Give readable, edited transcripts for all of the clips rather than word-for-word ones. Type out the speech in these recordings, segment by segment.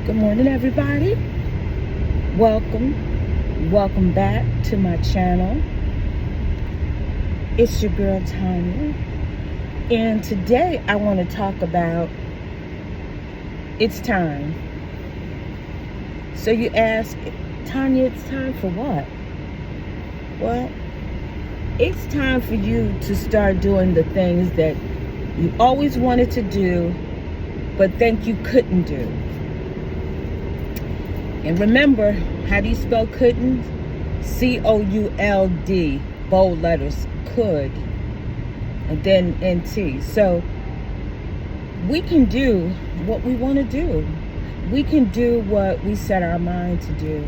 Good morning, everybody. Welcome back to my channel. It's your girl Tanya, and today I want to talk about it's time. So you ask, Tanya, it's time for what? Well, it's time for you to start doing the things that you always wanted to do but think you couldn't do. And remember, how do you spell couldn't? C-O-U-L-D, bold letters, could, and then N-T. So we can do what we want to do. We can do what we set our mind to do.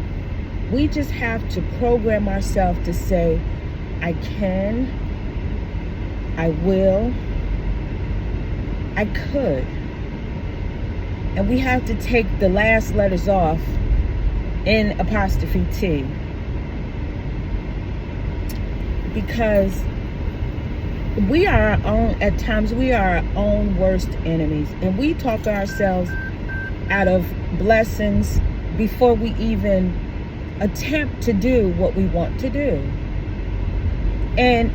We just have to program ourselves to say, I can, I will, I could. And we have to take the last letters off in apostrophe T, because we are our own, at times we are our own worst enemies, and we talk ourselves out of blessings before we even attempt to do what we want to do. And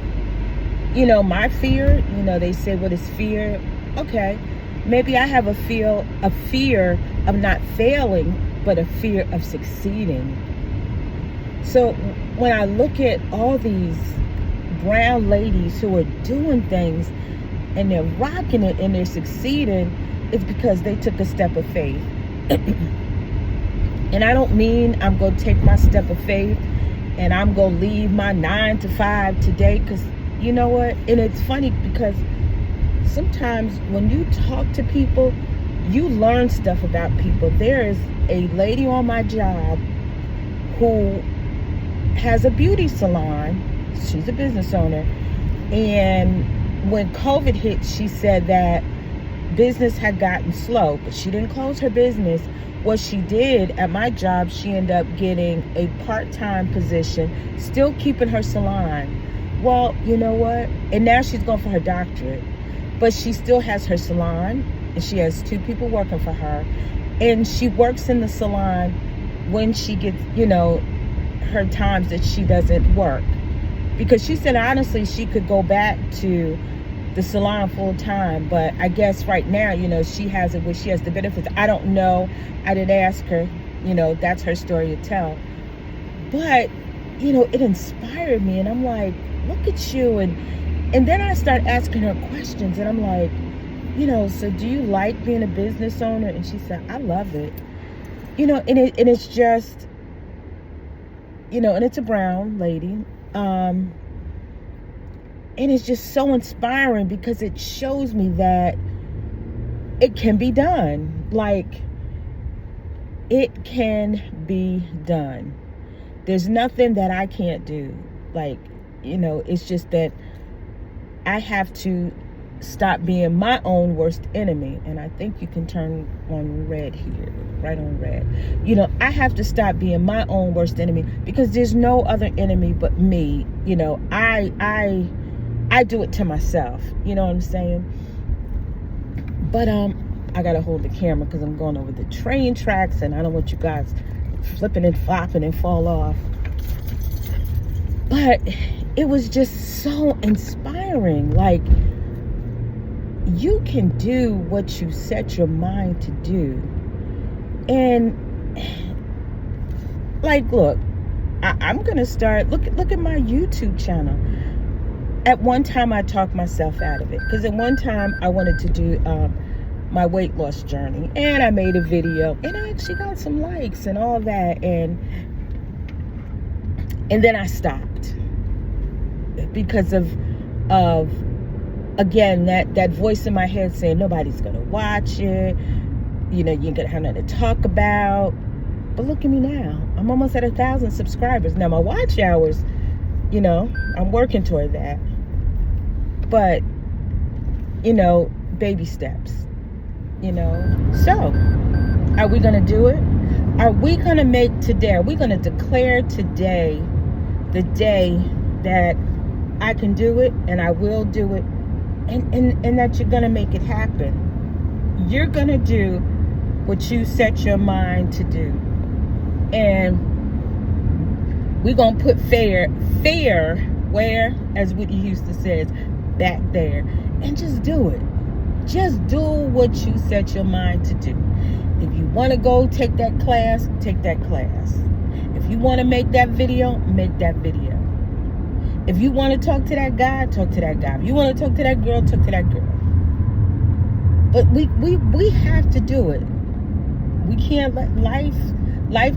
my fear, they say, what is fear? Okay, maybe I have a fear of not failing, but a fear of succeeding. So when I look at all these brown ladies who are doing things and they're rocking it and they're succeeding, it's because they took a step of faith. And I don't mean I'm going to take my step of faith and I'm going to leave my 9 to 5 today, because you know what? And it's funny because sometimes when you talk to people, you learn stuff about people. There is a lady on my job who has a beauty salon. She's a business owner. And when COVID hit, she said that business had gotten slow, but she didn't close her business. What she did at my job, she ended up getting a part-time position, still keeping her salon. Well, you know what? And now she's going for her doctorate. But she still has her salon, and she has 2 people working for her. And she works in the salon when she gets, her times that she doesn't work. Because she said, honestly, she could go back to the salon full time. But I guess right now, she has it where she has the benefits. I don't know. I didn't ask her. That's her story to tell. But, it inspired me. And I'm like, look at you. And then I start asking her questions. And I'm like, so do you like being a business owner? And she said, I love it. And it's just, and it's a brown lady. And it's just so inspiring because it shows me that it can be done. Like, it can be done. There's nothing that I can't do. Like, it's just that I have to stop being my own worst enemy. And I think you can turn on red here, right on red. I have to stop being my own worst enemy, because there's no other enemy but me. I do it to myself. You know what I'm saying? But I gotta hold the camera because I'm going over the train tracks, and I don't want you guys flipping and flopping and fall off. But it was just so inspiring. Like, you can do what you set your mind to do. And like, look, I'm gonna start, look at my YouTube channel. At one time I talked myself out of it, because at one time I wanted to do my weight loss journey, and I made a video, and I actually got some likes and all that, and then I stopped because of again, that voice in my head saying nobody's gonna watch it, you ain't gonna have nothing to talk about. But look at me now. I'm almost at 1,000 subscribers. Now my watch hours, I'm working toward that. But, baby steps, So, are we gonna do it? Are we gonna make today, are we gonna declare today the day that I can do it and I will do it, and that you're gonna make it happen? You're gonna do what you set your mind to do. And we're going to put fear, where, as Whitney Houston says, back there. And just do it. Just do what you set your mind to do. If you want to go take that class, take that class. If you want to make that video, make that video. If you want to talk to that guy, talk to that guy. If you want to talk to that girl, talk to that girl. But we have to do it. We can't let life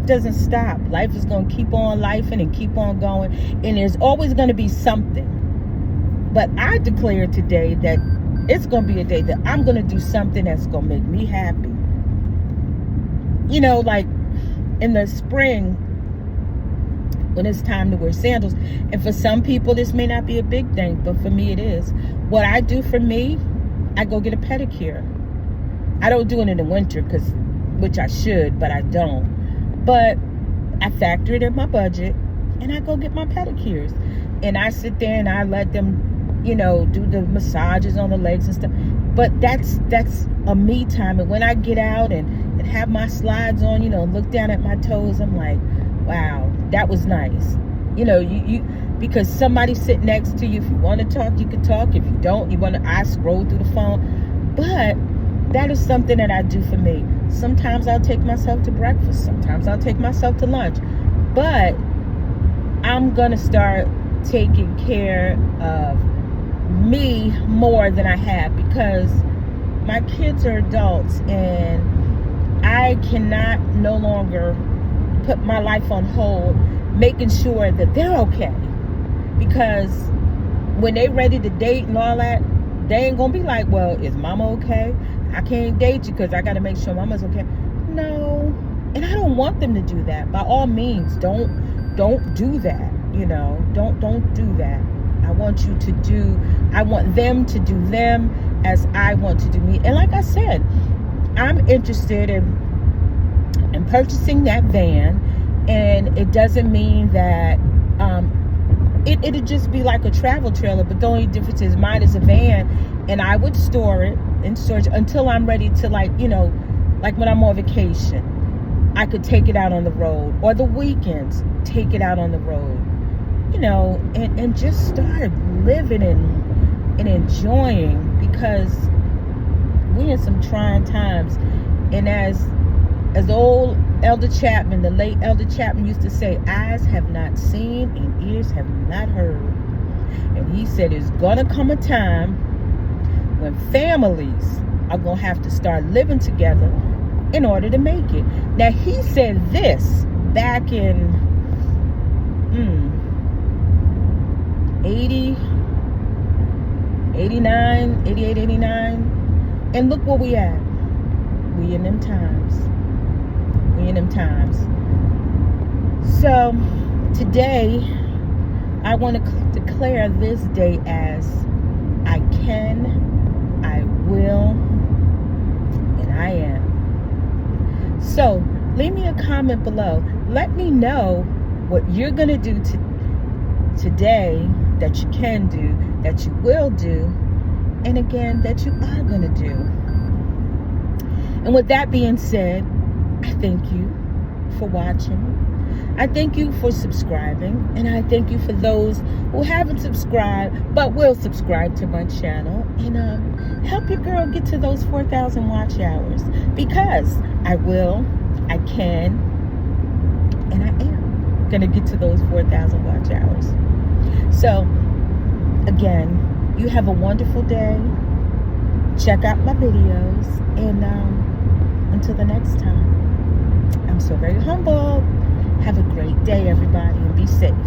doesn't stop. Life is going to keep on lifing and keep on going. And there's always going to be something. But I declare today that it's going to be a day that I'm going to do something that's going to make me happy. You know, like in the spring, when it's time to wear sandals. And for some people, this may not be a big thing, but for me, it is. What I do for me, I go get a pedicure. I don't do it in the winter, which I should, but I don't. But I factor it in my budget, and I go get my pedicures. And I sit there and I let them, you know, do the massages on the legs and stuff. But that's a me time. And when I get out and have my slides on, you know, look down at my toes, I'm like, wow, that was nice. You know, you because somebody's sitting next to you. If you want to talk, you can talk. If you don't, I scroll through the phone. But that is something that I do for me. Sometimes I'll take myself to breakfast. Sometimes I'll take myself to lunch. But I'm going to start taking care of me more than I have, because my kids are adults and I cannot no longer put my life on hold, making sure that they're okay. Because when they ready to date and all that, they ain't gonna be like, well, is mama okay? I can't date you because I gotta make sure mama's okay. No. And I don't want them to do that. By all means, don't do that. You know, don't do that. I want them to do them as I want to do me. And like I said, I'm interested in purchasing that van, and it doesn't mean that it'd just be like a travel trailer, but the only difference is mine is a van, and I would store it in storage until I'm ready to, like, you know, like when I'm on vacation, I could take it out on the road, or the weekends, take it out on the road, you know, and just start living and enjoying, because we're in some trying times. And as old Elder Chapman, the late Elder Chapman, used to say, eyes have not seen and ears have not heard. And he said there's gonna come a time when families are gonna have to start living together in order to make it. Now, he said this back in 88, 89, and look where we at. We in them times. So today I want to declare this day as I can, I will, and I am. So leave me a comment below. Let me know what you're going to do today, that you can do, that you will do, and again, that you are going to do. And with that being said, I thank you for watching. I thank you for subscribing. And I thank you for those who haven't subscribed but will subscribe to my channel. And help your girl get to those 4,000 watch hours. Because I will, I can, and I am going to get to those 4,000 watch hours. So, again, you have a wonderful day. Check out my videos. And until the next time, I'm so very humble. Have a great day, everybody, and be safe.